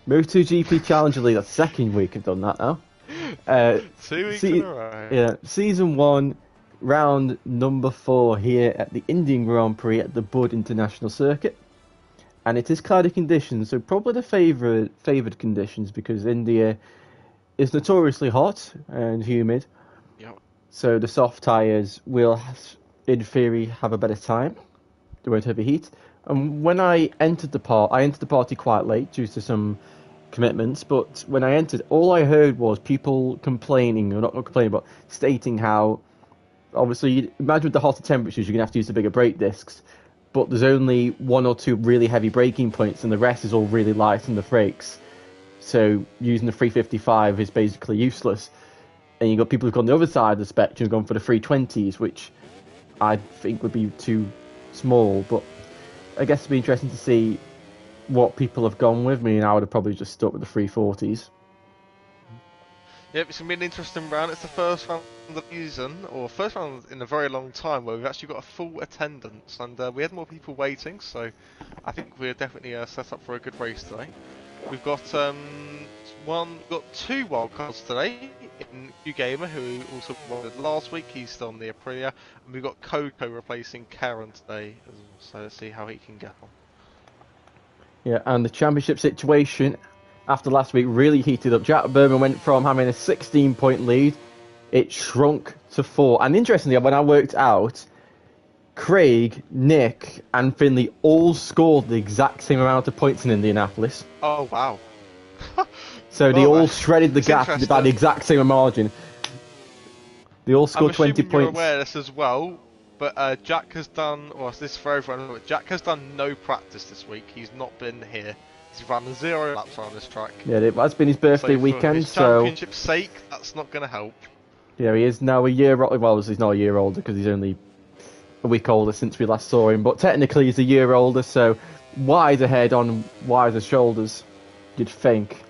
MotoGP Challenger League. That's the second week I've done that now. 2 weeks in a row. Yeah, season 1, round number 4 here at the Indian Grand Prix at the Bud International Circuit. And it is cloudy conditions, so probably the favoured conditions because India is notoriously hot and humid. Yep. So the soft tyres will, in theory, have a better time. They won't overheat. And when I entered the party quite late due to some commitments, but when I entered, all I heard was people complaining, or not complaining, but stating how, obviously, imagine with the hotter temperatures, you're going to have to use the bigger brake discs, but there's only 1 or 2 really heavy braking points, and the rest is all really light on the brakes. So using the 355 is basically useless. And you've got people who've gone the other side of the spectrum, gone for the 320s, which I think would be too small, but I guess it'd be interesting to see what people have gone with. Me, and I would have probably just stuck with the 340s. Yep, it's going to be an interesting round. It's the first round of the season, or first round in a very long time, where we've actually got a full attendance, and we had more people waiting, so I think we're definitely set up for a good race today. We've got 2 wildcards today in Q Gamer, who also won last week. He's still on the Aprilia, and we've got Coco replacing Karen today, so let's see how he can get on. Yeah, and the championship situation after last week really heated up. Jack Berman went from having a 16-point lead, it shrunk to 4. And interestingly, when I worked out, Craig, Nick, and Finley all scored the exact same amount of points in Indianapolis. Oh, wow. So they all shredded the gap by the exact same margin. They all scored 20 points. You're aware of this as well, but Jack has done, well, this is for everyone, but Jack has done no practice this week. He's not been here. He's run 0 laps around this track. Yeah, it has been his birthday weekend, so... For championship's sake, that's not going to help. Yeah, he is now a year older. Well, he's not a year older because he's only a week older since we last saw him, but technically he's a year older, so wider head on wider shoulders, you'd think.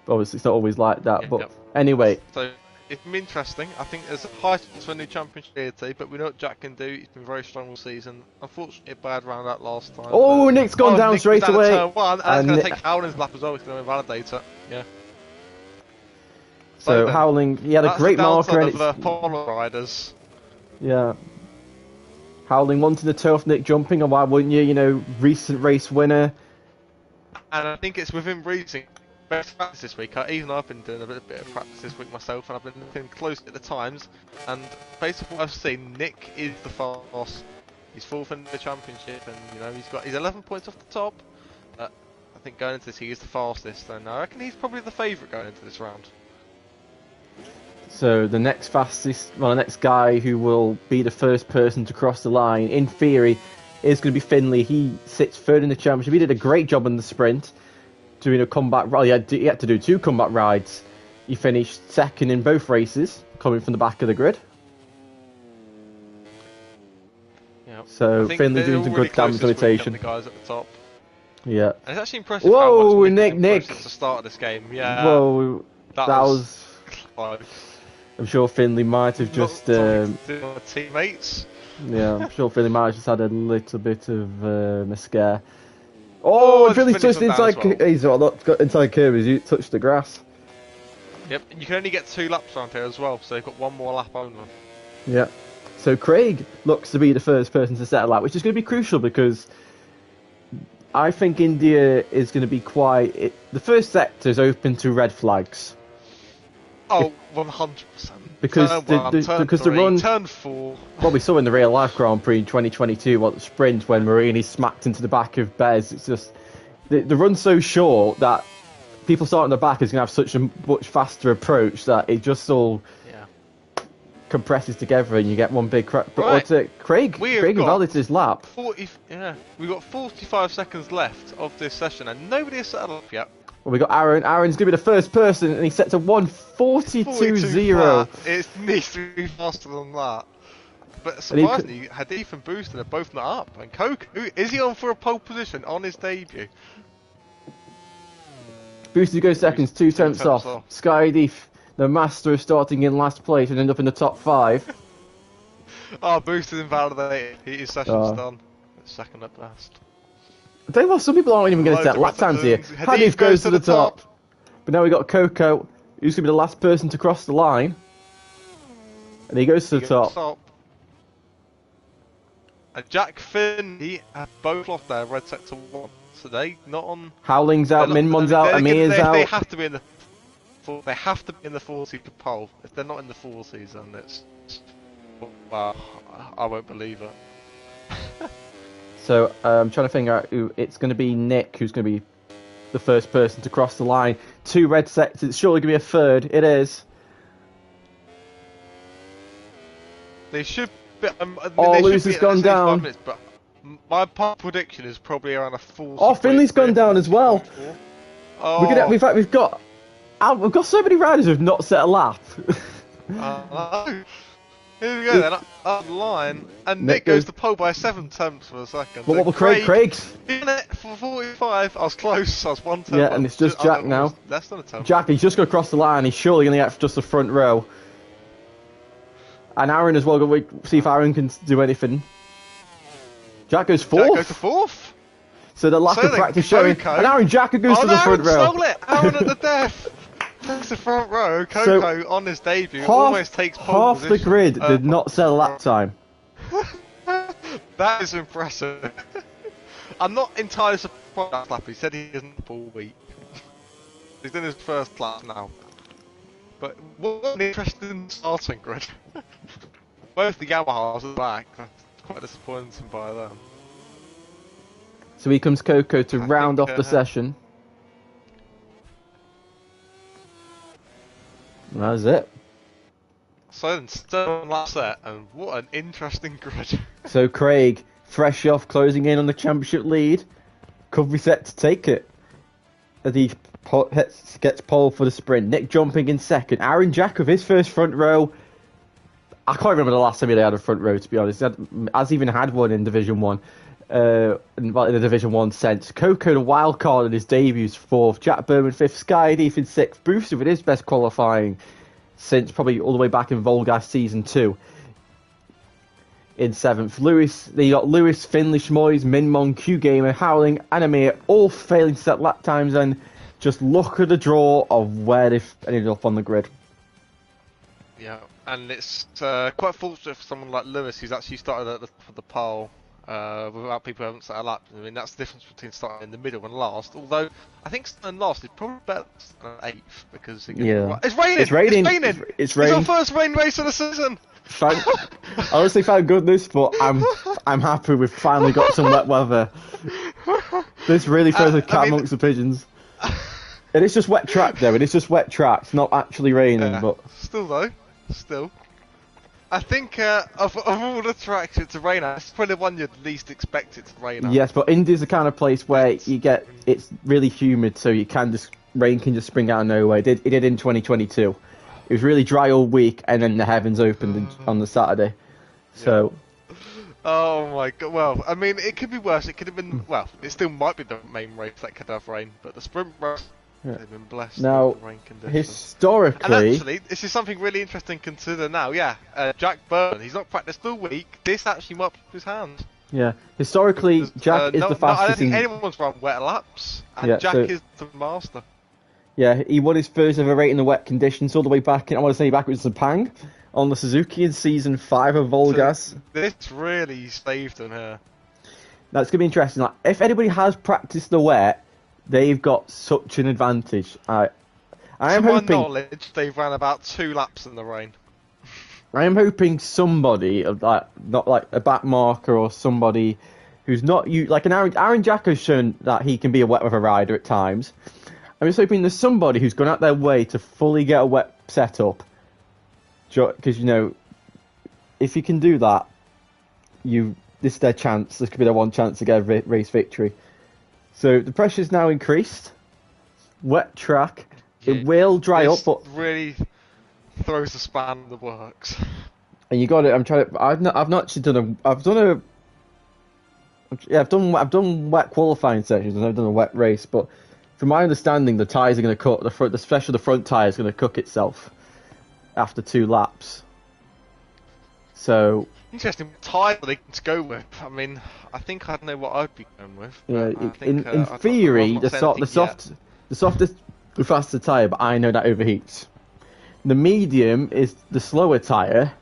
But obviously it's not always like that, but anyway. So it's been interesting. I think there's a high chance for a new championship here today, but we know what Jack can do. He's been very strong all season. Unfortunately, a bad round out last time. Oh, Nick's gone down Nick straight away. Turn 1, and it's going to take Howling's lap as well. He's going to invalidate it. Yeah. So Howling, he had a great marker. That's the Polar Riders. Yeah. Howling wanted to toe off Nick jumping, and why wouldn't you? You know, recent race winner. And I think it's within reason. Best practice this week. Even I've been doing a bit of practice this week myself, and I've been looking closely at the times. And based on what I've seen, Nick is the fastest. He's 4th in the championship, and you know he's 11 points off the top. I think going into this, he is the fastest, and I reckon he's probably the favourite going into this round. So the next the next guy who will be the first person to cross the line, in theory, is going to be Finley. He sits 3rd in the championship. He did a great job in the sprint, doing a comeback ride. He had to do 2 comeback rides. He finished 2nd in both races, coming from the back of the grid. Yep. So Finley doing some good damage limitation. The guys at the top. Yeah. And it's actually impressive. Whoa, how much Nick! Since the start of this game, yeah. Whoa, that was close. I'm sure Finley might have just. Teammates. Yeah, I'm sure Finley might have just had a little bit of a scare. Oh, Finley's touched inside. He's not got inside curve. He's touched the grass. Yep, and you can only get 2 laps around here as well, so they've got 1 more lap on them. Yeah. So Craig looks to be the first person to set a lap, which is going to be crucial because I think India is going to be quite. The first sector is open to red flags. Oh, 100%. Because the run, turn 4. What we saw in the real life Grand Prix in 2022, the sprint when Marini smacked into the back of Bez, it's just the run's so short that people starting the back is going to have such a much faster approach that it just all compresses together and you get one big crack. But Craig invalidated his lap. We've got 45 seconds left of this session and nobody has set up yet. Well, we got Aaron. Aaron's going to be the first person, and he sets a 1:42.0. It needs to be faster than that. But surprisingly, Hadith and Boosted are both not up. And Koku, is he on for a pole position on his debut? Boosted goes seconds, 2 tenths off. Sky Deef, the master of starting in last place and end up in the top 5. Oh, Boosted invalidated. His session's done. Second at best. tell you what, some people aren't even going to Loads set of lap times here. Hadid Hadid goes to the top. But now we got Coco, who's going to be the last person to cross the line. And he goes to the top. And Jack Finney have both lost their red sector 1. So they not on. Howling's out, Minmon's out, Amir's out. They have to be in the. They have to be in the 40 pole. If they're not in the 40s, then it's. Well, I won't believe it. So I'm trying to figure out who it's going to be. Nick, who's going to be the first person to cross the line. 2 red sectors. It's surely going to be a third. It is. They should be. Lewis has gone down. Minutes, but my prediction is probably around a 40. Oh, Finley's gone down as well. Oh. In fact, we've got so many riders who've not set a lap. Here we go then, up the line, and Nick goes to pole by 7 tenths for a second. But what will Craig's? In it for 45, I was close, I was 1 tenth. Yeah, and it's just Jack now. Less than a tenth. Jack, he's just going to cross the line, he's surely going to get just the front row. And Aaron as well, going to see if Aaron can do anything. Jack goes 4th. Jack goes to 4th. So the lack of practice showing. And Aaron Jack goes to the front row. Stole it! Aaron at the death! Takes the front row. Coco on his debut almost takes pole position. Half the grid did not set a lap time. That is impressive. I'm not entirely surprised at lap. He said he isn't all week. He's in his first lap now. But what an interesting starting grid. Both the Yamahas are back. That's quite disappointing by them. So here comes Coco to round off the session. And that was it. So then, still on lap set, and what an interesting grid. So Craig, fresh off closing in on the championship lead, could be set to take it. As he gets pole for the sprint. Nick jumping in second. Aaron Jack with his first front row. I can't remember the last time he had a front row, to be honest. He has even had one in Division 1. In the Division 1 sense. Coco, the wild card in his debuts, 4th. Jack Berman, 5th. Skydeep in 6th. Booster with his best qualifying since probably all the way back in Volgas Season 2. In 7th. They got Lewis, Finley, Schmoys, Minmon, Q Gamer, Howling, and Amir all failing to set lap times, and just look at the draw of where they've ended up on the grid. Yeah, and it's quite fortunate for someone like Lewis who's actually started at the pole. Without people who haven't set a lap. I mean, that's the difference between starting in the middle and last. Although, I think starting last is probably better than 8th because it's raining! It's raining! It's our first rain race of the season! Honestly, thank goodness, but I'm happy we've finally got some wet weather. This really throws a cat amongst the pigeons. And it's just wet track though, and it's just wet track. It's not actually raining, but... Still. I think of all the tracks it's to rain at, it's probably the one you'd least expect it to rain at. Yes, but India's the kind of place where it's really humid, so rain can just spring out of nowhere. It did in 2022. It was really dry all week, and then the heavens opened on the Saturday. So. Yeah. Oh my god! Well, I mean, it could be worse. It could have been. Well, it still might be the main race that could have rain, but the sprint race. Yeah. They've been blessed now, with the rain conditions. Historically... And actually, this is something really interesting to consider now, Jack Burton, he's not practiced all week, this actually might put his hand. Yeah, historically, Jack is the fastest I don't think anyone's run wet laps, and Jack is the master. Yeah, he won his first ever race in the wet conditions all the way back, I want to say back with Sepang, on the Suzuki in Season 5 of Volgas. So this really saved him here. Now, it's going to be interesting. Like, if anybody has practiced the wet, they've got such an advantage. I am hoping. To my knowledge, they've ran about 2 laps in the rain. I am hoping somebody, not like a back marker or somebody who's not like an Aaron Jack has shown that he can be a wet weather rider at times. I'm just hoping there's somebody who's gone out their way to fully get a wet setup. Because if you can do that, this is their chance. This could be their one chance to get a race victory. So the pressure's now increased. Wet track. It will dry up, but really throws the span in the works. And you got it. I've not actually done I've done wet qualifying sessions and I've done a wet race. But from my understanding, the tyres are going to cook. Especially the front tyre is going to cook itself after 2 laps. So Interesting tyre they to go with. I mean, I think I know what I'd be going with. Yeah, I think, in theory, the softest, the faster tyre, but I know that overheats. The medium is the slower tyre.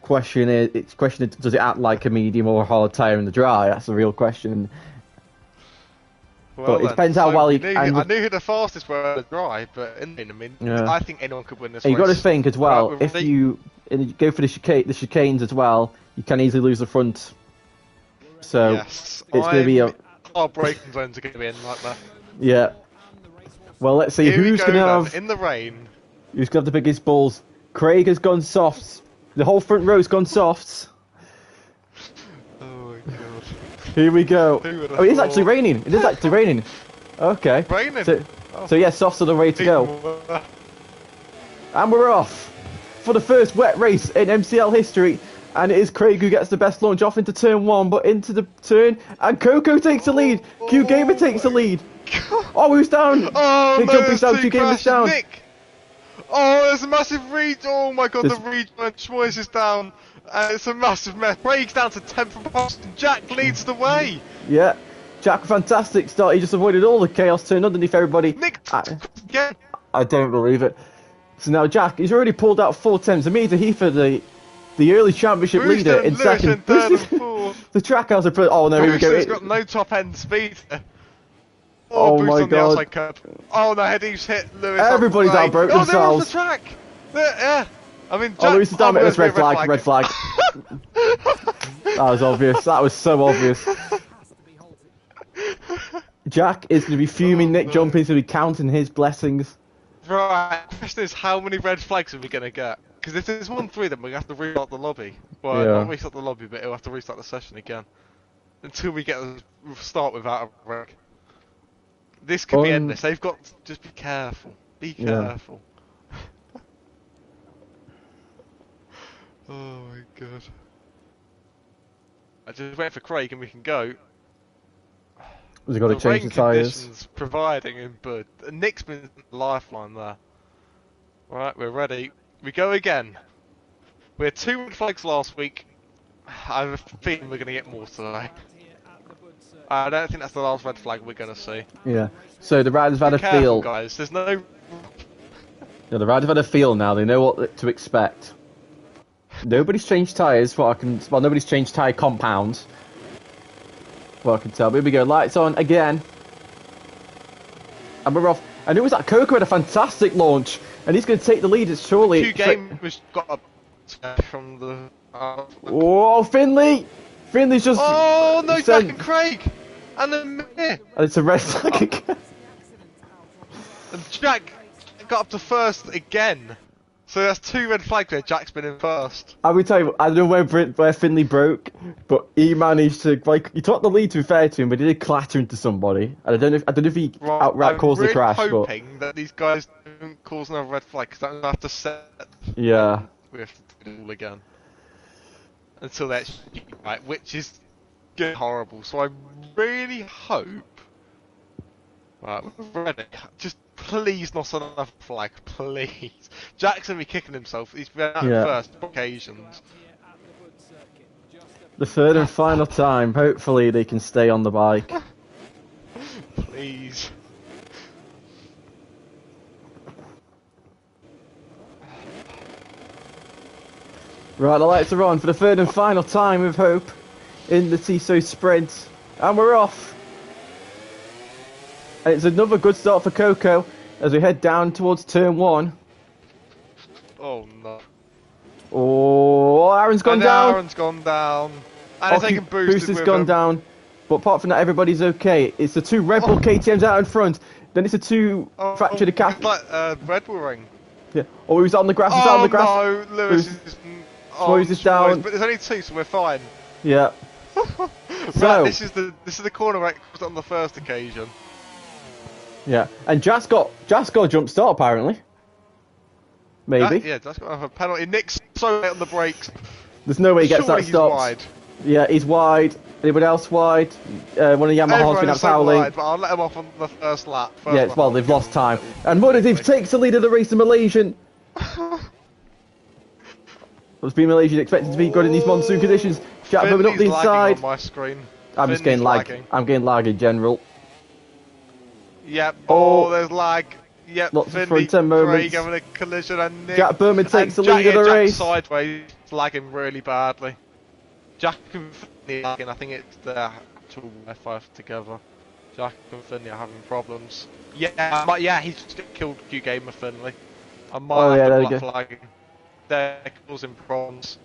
Question is, does it act like a medium or a hard tyre in the dry? That's the real question. Well, but it depends how well you. I knew who the fastest were in the dry, but I mean, yeah. I think anyone could win this race. You got to think as well. Right, if you go for the chicanes as well, you can easily lose the front. So yes, it's going to be our braking zones are going to be in like that. Yeah. Well, let's see who's going to have in the rain. Who's going to have the biggest balls? Craig has gone softs. The whole front row's gone softs. Oh my god. Here we go. Oh, it is actually raining. It is actually raining. Okay. Raining. So yeah, softs are the way to go. And we're off for the first wet race in MCL history. And it is Craig who gets the best launch off into turn 1, but into the turn. And Coco takes the lead. Q Gamer takes the lead. Oh, who's down? Oh, Nick Jumping's down. Q Gamer's down. Nick. Oh, there's a massive read. Oh my god, the rejoin. Schmoyes is down. And it's a massive mess. Craig's down to 10th from Boston. Jack leads the way. Yeah. Jack, fantastic start. He just avoided all the chaos turn underneath everybody. Nick, again. I don't believe it. So now Jack, he's already pulled out 4 temps. Amita Heifer, the early championship leader in second. The track house are pretty. Oh no, here we go. He's got no top end speed. Oh Bruce my on the god. outside curb. Oh no, Heady's hit Lewis. Everybody's outbroke themselves. They're off the track. Yeah. I mean, Jack, Lewis is down. It's red flag. Red flag. That was obvious. That was so obvious. Jack is going to be fuming. Nick Jumping's going to be counting his blessings. Right. The question is, how many red flags are we going to get? Because if there's 1-3, then we're going to have to restart the lobby. Well, not restart the lobby, but we'll have to restart the session again. Until we get a start without a wreck. This could be endless. They've got to just be careful. Be careful. Oh my god. I just wait for Craig and we can go. We've got to change the tyres. Providing him, but Nick's been lifeline there. Right, we're ready. We go again. We had 2 red flags last week. I have a feeling we're going to get more today. I don't think that's the last red flag we're going to see. Yeah. So the riders have had a feel. Guys. There's no. Yeah, the riders have had a feel now. They know what to expect. Nobody's changed tyres. Well, nobody's changed tyre compounds. Well, I can tell. Here we go. Lights on again. And we're off. And it was that Coco had a fantastic launch, and he's going to take the lead. It's surely. Q-Game was got a from the. Oh, Finley! Finley's just. Oh no, Jack and Craig, and then and it's a red flag again. And Jack got up to first again. So that's 2 red flags there. Jack's been in first. I will tell you, I don't know where Finley broke, but he managed to he took the lead to be fair to him, but he did clatter into somebody. And I don't know if he outright caused the crash. I'm really hoping that these guys don't cause another red flag because I'm gonna have to set. Yeah. We have to do it all again until that's right, which is horrible. So I really hope. Right, we're ready. Just please not another flag, please. Jack's gonna be kicking himself. He's been out first occasions. The third and final time. Hopefully they can stay on the bike. Please. Right, the lights are on for the third and final time with Hope in the TSO sprint. And we're off. And it's another good start for Coco as we head down towards turn 1. Oh no. Oh, Aaron's gone down. Aaron's gone down. And it's taking Boost has gone down. But apart from that, everybody's okay. It's the 2 Red Bull KTMs out in front. Then it's the 2 fractured Academy. Like Red Bull ring. Yeah. Oh, he was on the grass. He's on the grass. No, Lewis is. Schmoyes is down. But there's only 2, so we're fine. Yeah. So this is the corner wreck on the first occasion. Yeah, and Jas got a jump start apparently. Maybe. Jas got a penalty. Nick's so late on the brakes. There's no way he gets that stopped. Wide. Yeah, he's wide. Anybody else wide? One of Yamaha's been out howling. Wide, but I'll let him off on the first lap. Well, they've lost time. And MotoGP takes the lead of the race, the Malaysian. What's been Malaysia expected to be good in these monsoon conditions? Jack Bowman up the Finley's lagging inside. on my screen. I'm just getting lag. Lagging. I'm getting lag in general. Yep. Oh, There's lag. Yep. lots of Finley, front end moments. Craig having a collision, and Nick. Jack Bowman takes the lead of the Jack race. Sideways, lagging really badly. Jack and Finley lagging. I think it's the actual F5 together. Jack and Finley are having problems. Yeah, he's just killed Q Gamer Finley. I might have to block flagging. They're causing problems.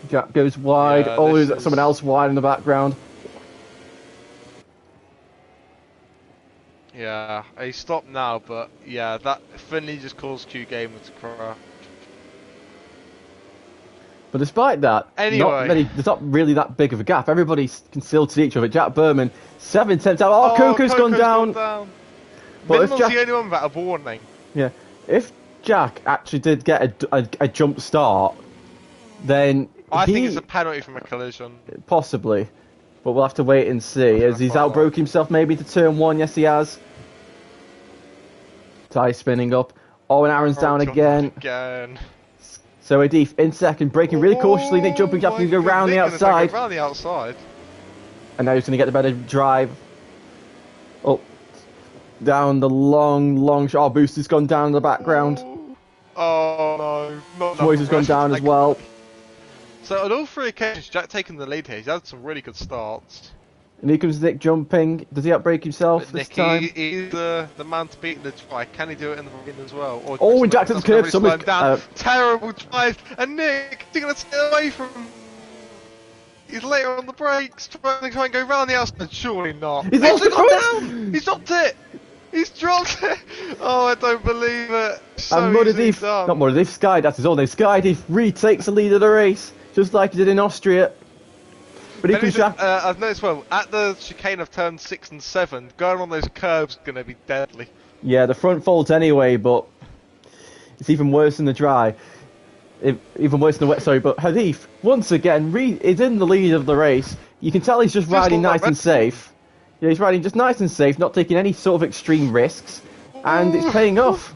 Jack goes wide. Yeah, There's someone else wide in the background. Yeah, he stopped now, but yeah, that Finley just caused Q Gamer to crash. But despite that, anyway, there's not really that big of a gap. Everybody's concealed to each other. Jack Berman, 7/10 out. Oh, Coco's gone down. But Minimal's the only one without a warning. Yeah, if Jack actually did get a jump start, then I think it's a penalty from a collision. Possibly, but we'll have to wait and see. As he's outbroke himself maybe to turn 1. Yes, he has. Tyre spinning up. Oh, and Aaron's down again. So Adif in second, braking really cautiously. Nick jumping up to go round the outside. Around the outside. And now he's going to get the better drive. Oh, down the long shot. Oh, Booster's gone down in the background. Oh no, Moyes has gone down as well. So on all 3 occasions, Jack taking the lead here. He's had some really good starts. And here comes Nick jumping. Does he outbrake himself this time? He's the man to beat in the try. Can he do it in the rain as well? Or and Jack to the curb. Terrible drive. And Nick, he's going to stay away from him. He's later on the brakes, trying and go round the outside. Surely not. He's lost the front. Down. He's dropped it. He's dropped it. Oh, I don't believe it. So and MotoGP, not MotoGP, Sky, that's his own name. Skydiff retakes the lead of the race, just like he did in Austria. But I've noticed at the chicane of turns 6 and 7, going on those curbs is going to be deadly. Yeah, the front folds anyway, but it's even worse in the dry. Even worse in the wet, sorry. But Hadif, once again, is in the lead of the race. You can tell he's just riding nice and safe. Yeah, he's riding just nice and safe, not taking any sort of extreme risks. And it's paying off.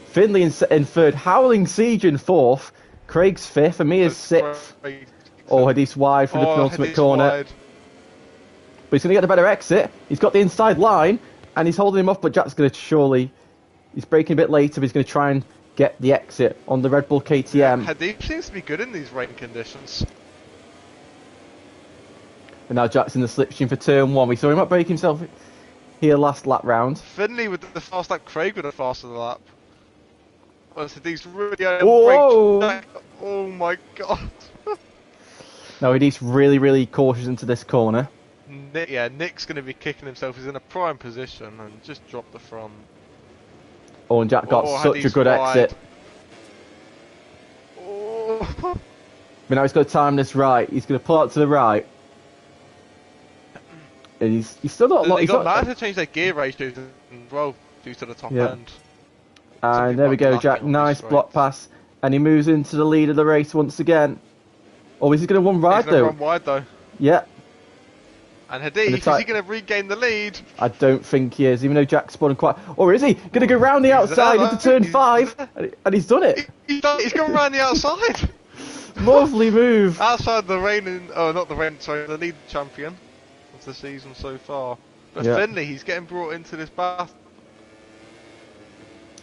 Finley in 3rd, Howling Siege in 4th, Craig's 5th, Amir's 6th. Oh, Hadif's wide for the penultimate corner. But he's going to get a better exit. He's got the inside line, and he's holding him off, but Jack's going to surely... He's braking a bit later, but he's going to try and get the exit on the Red Bull KTM. Yeah, Hadif seems to be good in these rain conditions. And now Jack's in the slipstream for turn 1. We saw him outbrake himself here last lap round. Finley with the fast lap, Craig with a faster lap. Well, so these really oh my god. No, he's really cautious into this corner. Nick's going to be kicking himself. He's in a prime position and just dropped the front. Oh, and Jack got such a good exit. Oh. But now he's got to time this right. He's going to pull out to the right. And he's still not a lot. They got mad to change their gear ratios as well due to the top end. And there we go, Jack. Nice block pass. And he moves into the lead of the race once again. Oh, is he going to run wide though? He's going to run wide though. Yeah. And Hadif, is he going to regain the lead? I don't think he is, even though Jack's spawning quite... Or is he? Going to go round the outside into turn 5? And he's done it. He's gone round the outside. Lovely move. Outside the reigning... Oh, not the reigning, sorry, the lead champion of the season so far. But Finley, he's getting brought into this battle.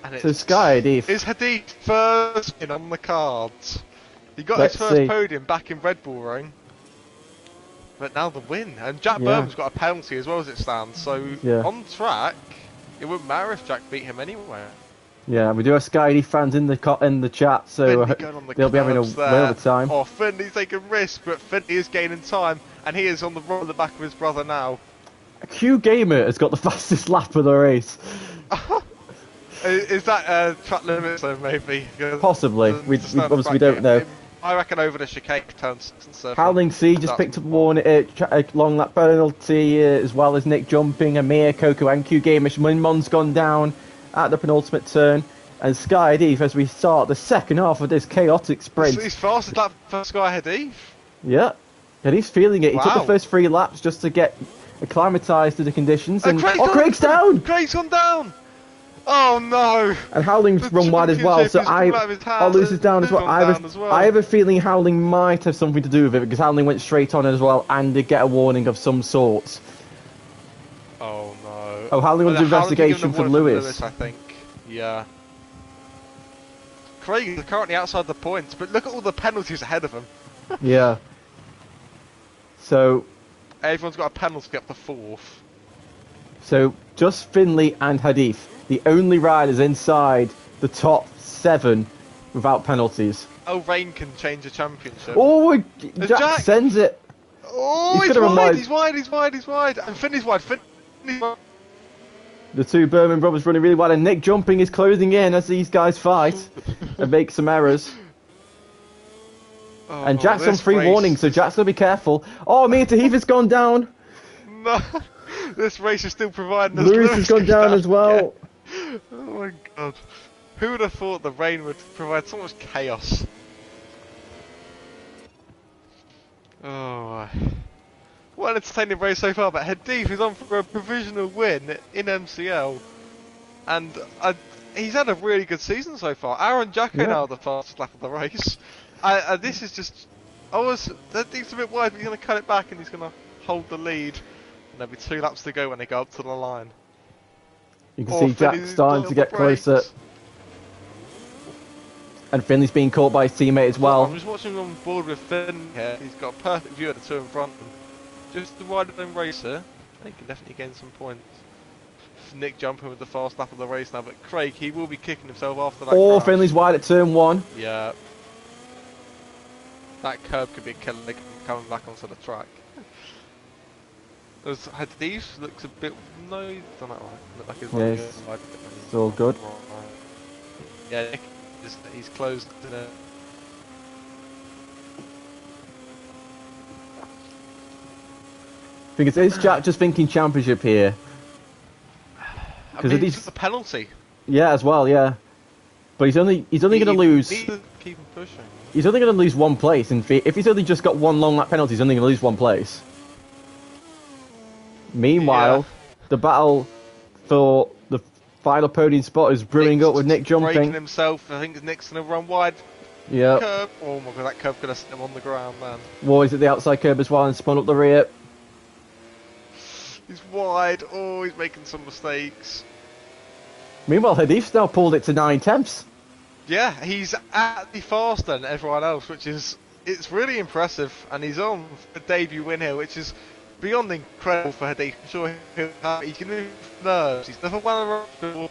And so Sky Hadif. Is Hadif first in on the cards? He got his first podium back in Red Bull Ring. But now the win. And Jack Berman's got a penalty as well as it stands. So on track, it wouldn't matter if Jack beat him anywhere. Yeah, we do have Sky fans in the chat, so they'll be having a whale of a time. Oh, Finley's taking risks, but Finley is gaining time, and he is on the run at the back of his brother now. Q Gamer has got the fastest lap of the race. Is that track limits though, maybe? Possibly. We obviously don't know. I reckon over the chicane turns 6 and 7. Howling Sea just picked up a long lap penalty, as well as Nick jumping, Amir, Coco and Q Gamer. Mon's gone down at the penultimate turn. And Sky Hadif, as we start the second half of this chaotic sprint. He's fastest lap for Sky Hadif. Yeah. And he's feeling it. He took the first 3 laps just to get acclimatised to the conditions. And Craig's down! Craig's gone down! Oh no! And Howling's The run wide as well, so championship is coming out of his hand, I'll lose it down as well. gone down as well. I have a feeling Howling might have something to do with it because Howling went straight on as well and did get a warning of some sort. Oh no. Oh, Howling was investigation for Lewis. I think. Yeah. Craig is currently outside the points, but look at all the penalties ahead of him. Yeah. So. Everyone's got a penalty up to 4th. So just Finley and Hadith, the only riders inside the top 7 without penalties. Oh, Rain can change a championship. Oh, Jack sends it. Oh, he's wide, he's wide, he's wide, he's wide. And Finley's wide, Finley's wide. The two Berman brothers running really wide, and Nick jumping is closing in as these guys fight and make some errors. Oh, and Jack's on free warning, so Jack's got to be careful. Oh, Mia Tahith has gone down. No, this race is still providing us. Lewis has gone down as well. Yeah. Oh my god. Who would have thought the rain would provide so much chaos? Oh. What an entertaining race so far, but Hadith is on for a provisional win in MCL. And he's had a really good season so far. Aaron Jacko now the fastest lap of the race. This is just... that thing's a bit wide, but he's going to cut it back and he's going to hold the lead. And there'll be 2 laps to go when they go up to the line. You can see Jack starting to get closer. And Finley's being caught by his teammate as well. I'm just watching him on board with Finn here. He's got a perfect view of the 2 in front of him. Just the wider than racer, he can definitely gain some points. Nick jumping with the fast lap of the race now, but Craig, he will be kicking himself after that crash. Finley's wide at turn 1. Yeah. That curb could be a killer coming back onto the track. Hadith looks a bit... No, he's done that right. Look like he's wide. It's all good. Yeah, Nick he's closed in a... I think is Jack just thinking championship here? I mean, it's the penalty. Yeah, as well, yeah. But he's only going to lose... Keep him pushing. He's only going to lose 1 place. If he's only just got 1 long lap penalty, he's only going to lose 1 place. Meanwhile, the battle for the final podium spot is brewing up with Nick jumping. Breaking himself. I think Nick's going to run wide. Yeah. Curb. Oh my god, that curb could have set him on the ground, man. War is at the outside curb as well and spun up the rear. He's wide. Oh, he's making some mistakes. Meanwhile, Hadith's now pulled it to 9/10. Yeah, he's actually faster than everyone else, which is... It's really impressive. And he's on a debut win here, which is beyond incredible for Hadith. I'm sure he's going to move nerves. He's never won a race before.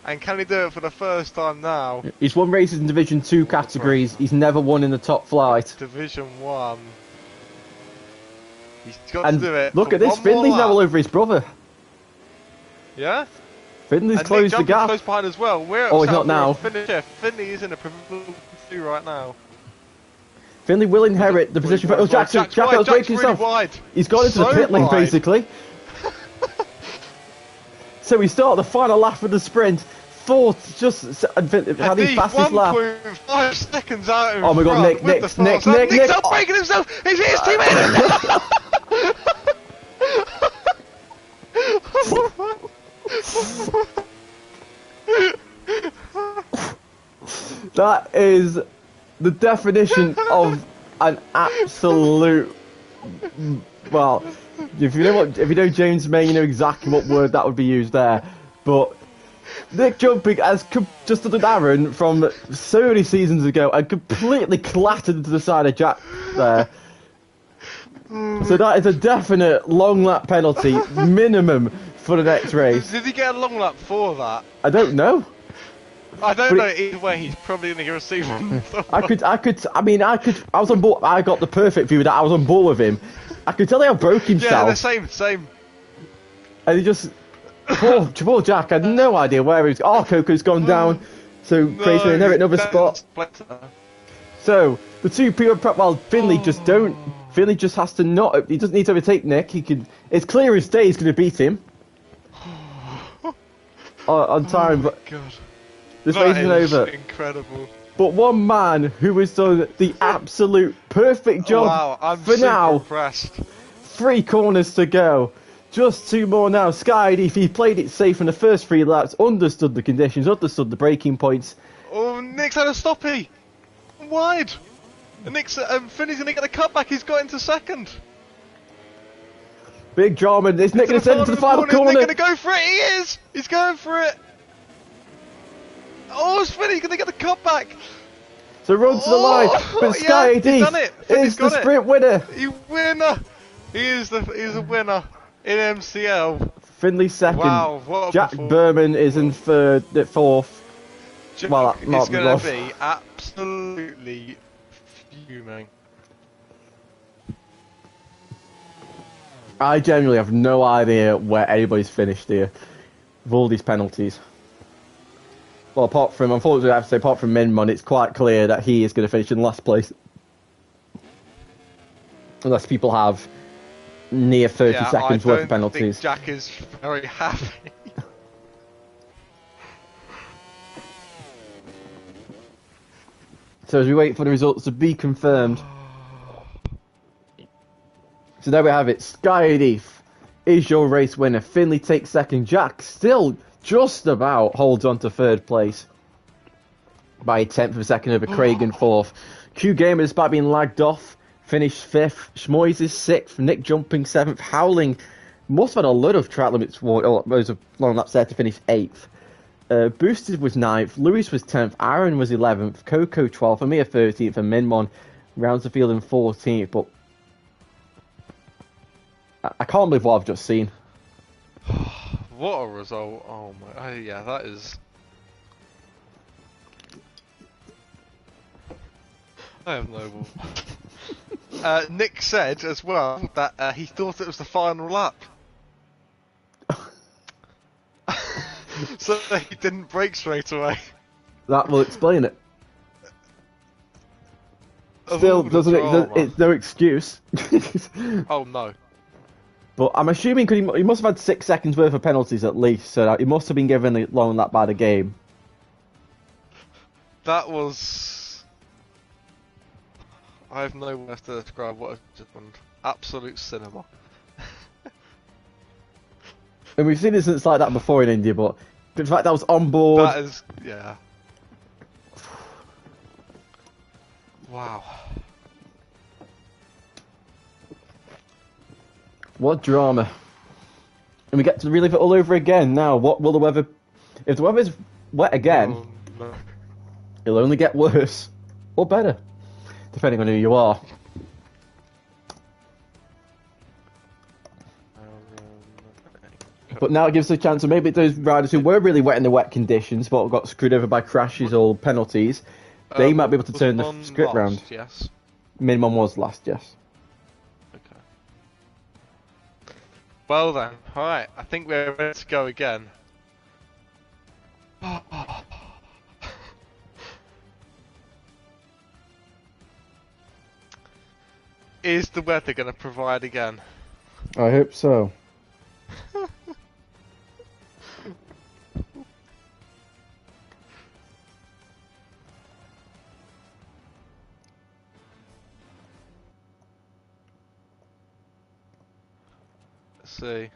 And can he do it for the first time now? He's won races in Division 2 categories. He's never won in the top flight. Division 1. He's got to do it. Look at this. Finley's now all over his brother. Yeah? Finley's closed the gap. Close behind as well. He's not now. Finley is in a provisional 2 right now. Finley will inherit the position. Oh, Jack's breaking himself. Wide. He's got into the pit lane, basically. So we start the final lap of the sprint. Fourth, had his fastest lap. 1.5 seconds out in oh my god, Nick's breaking himself! He's hit his teammate! That is the definition of an absolute... Well, if you know James May, you know exactly what word that would be used there. But Nick jumping has just done Aaron from so many seasons ago and completely clattered into the side of Jack there. So that is a definite long lap penalty, minimum, for the next race. Did he get a long lap for that? I don't know. I don't know. Either way, he's probably going to receive one. I was on board. I got the perfect view that I was on board with him. I could tell he broke himself. Yeah, the same. And he just... Poor Jack had no idea where he was. Oh, Coco's gone down. So Craig's going to inherit another spot. So, the two people... Well, Finley Finley just has to not... He doesn't need to overtake Nick. He can... It's clear as day he's going to beat him. On time, but... God. This race is over. Incredible. But one man who has done the absolute perfect job I'm for now. Impressed. 3 corners to go. Just 2 more now. Sky, if he played it safe in the first 3 laps, understood the conditions, understood the braking points. Oh, Nick's had a stoppie! Wide! And Nick's, Finney's gonna get the cutback, he's got into second! Big drama, is Nick going to send it to the final corner? Nick gonna go for it, he is! He's going for it! Oh, is Finney gonna get the cutback? So run to the line, but Sky AD is the sprint winner! He winner! He's a winner in MCL. Finley second. Wow, what a Jack Berman is in fourth. Jack well, is going to be absolutely fuming. I genuinely have no idea where anybody's finished here with all these penalties. Well, unfortunately, I have to say, apart from Minmon, it's quite clear that he is going to finish in last place. Unless people have near 30 seconds worth of penalties. I think Jack is very happy. So as we wait for the results to be confirmed. So there we have it. Sky Adif is your race winner. Finley takes second. Jack still just about holds on to third place by a tenth of a second over Craig in fourth. Q Gamer, despite being lagged off, finished fifth. Schmoyes is sixth. Nick jumping seventh. Howling must have had a lot of track limits, loads of long laps there to finish eighth. Boosted was 9th, Lewis was 10th, Aaron was 11th, Coco 12th, Amir 13th, and Minmon rounds the field in 14th. But I can't believe what I've just seen. What a result! Oh my, yeah, that is. I have no. Nick said as well that he thought it was the final lap. So he didn't brake straight away. That will explain it. Still, doesn't it? It's no excuse. Oh no. But I'm assuming because he must have had 6 seconds worth of penalties at least, so he must have been given a long that bad a game. That was. I have no words to describe what has just happened. Absolute cinema. And we've seen incidents like that before in India, but in fact that was on board. That is, yeah. Wow. What drama. And we get to relive it all over again now. What will the weather... If the weather's wet again, no. It'll only get worse. Or better. Depending on who you are. But now it gives us a chance, so maybe those riders who were really wet in the wet conditions, but got screwed over by crashes or penalties, they might be able to turn the script round. Yes. Minimum was last, yes. Okay. Well then, alright, I think we're ready to go again. Is the weather going to provide again? I hope so. See.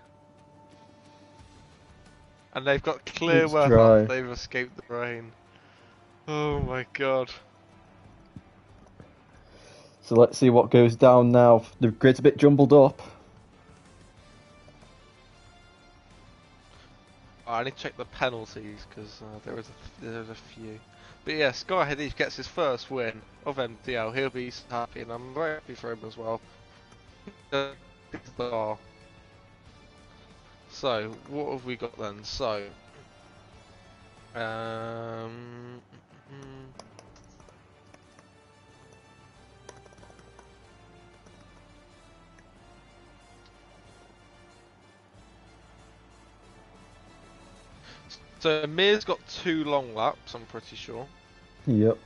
And they've got clear weather. They've escaped the rain. Oh my god. So let's see what goes down now. The grid's a bit jumbled up. I need to check the penalties because there is a few. But yeah, Sky Hadid gets his first win of MDL. He'll be happy, and I'm very happy for him as well. So, what have we got then? So, so Amir's got 2 long laps, I'm pretty sure. Yep.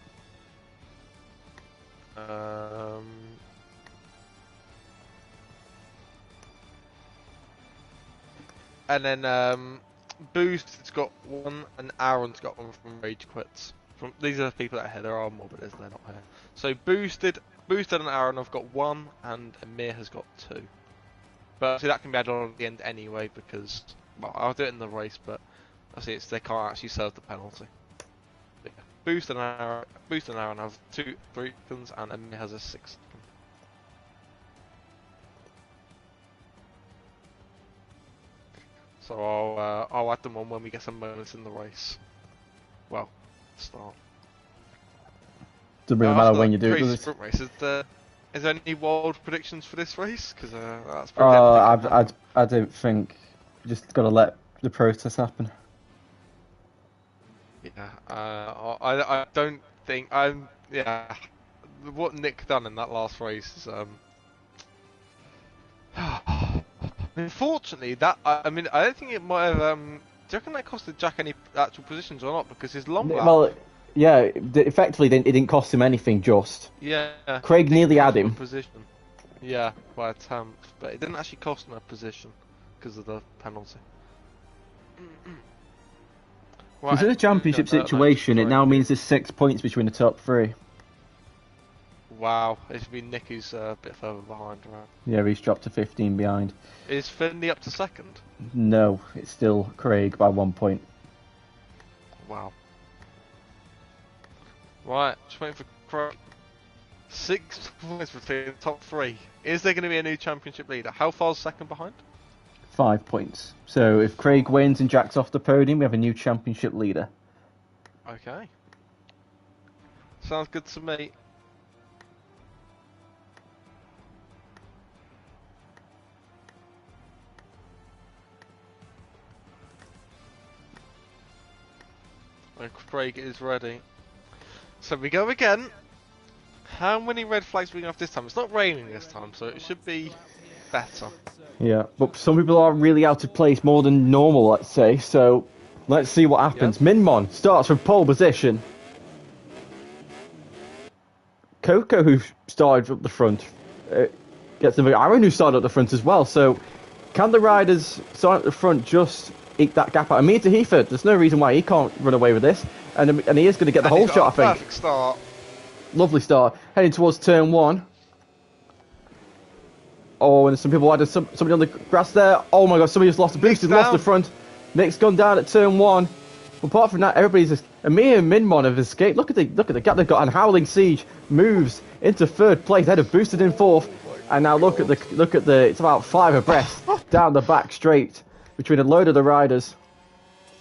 And then Boosted's got 1 and Aaron's got 1 from Rage Quits. These are the people that are here. There are more, but they're not here. So Boosted and Aaron have got 1, and Amir has got 2. But see, that can be added on at the end anyway because, well, I'll do it in the race, but I see they can't actually serve the penalty. But yeah, boost an hour, and have 3 seconds, and Emmy has a 6 second. So I'll add them on when we get some moments in the race. Well, start. Doesn't really matter when you do it, Prix does it? sprint race. Is there any wild predictions for this race? Because that's probably I don't think. Just got to let the process happen. Yeah, I don't think yeah. What Nick done in that last race is unfortunately I mean I don't think it might have do you reckon that costed Jack any actual positions or not because his long lap. Well, yeah, effectively it didn't cost him anything. Just yeah, Craig nearly had him. Position. Yeah, by attempt, but it didn't actually cost him a position because of the penalty. Right, because in a championship situation, it now means there's 6 points between the top 3. Wow, it should be Nick who's a bit further behind, right? Yeah, he's dropped to 15 behind. Is Finley up to second? No, it's still Craig by 1 point. Wow. Right, just waiting for Craig. 6 points between the top 3. Is there going to be a new championship leader? How far's second behind? 5 points. So if Craig wins and Jack's off the podium, we have a new championship leader. Okay. Sounds good to me. And Craig is ready. So we go again. How many red flags are we going to have this time? It's not raining this time, so it should be better. Yeah, but some people are really out of place more than normal, let's say. So let's see what happens. Yep. Minmon starts from pole position. Coco, who started up the front, gets the Aaron, who started up the front as well. So can the riders start at the front just eke that gap out? Amir Heathford, there's no reason why he can't run away with this. And he is going to get the whole shot, I think. Perfect start. Lovely start. Heading towards turn 1. Oh, and some people had somebody on the grass there. Oh my god, somebody just lost the boost. He's lost the front. Nick's gone down at turn 1. Apart from that, everybody's just... Amir and Minmon have escaped. Look at the gap they've got. And Howling Siege moves into 3rd place. They'd have boosted in 4th. And now look at the... It's about 5 abreast down the back straight between a load of the riders.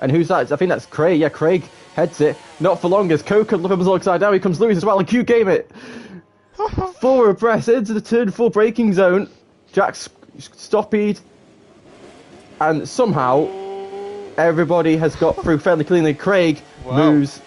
And who's that? I think that's Craig. Yeah, Craig heads it. Not for long as Coco looks upside down. Here comes Lewis as well. And Q game it. 4 abreast into the turn 4 braking zone. Jack's stoppied. And somehow everybody has got through fairly cleanly. Craig moves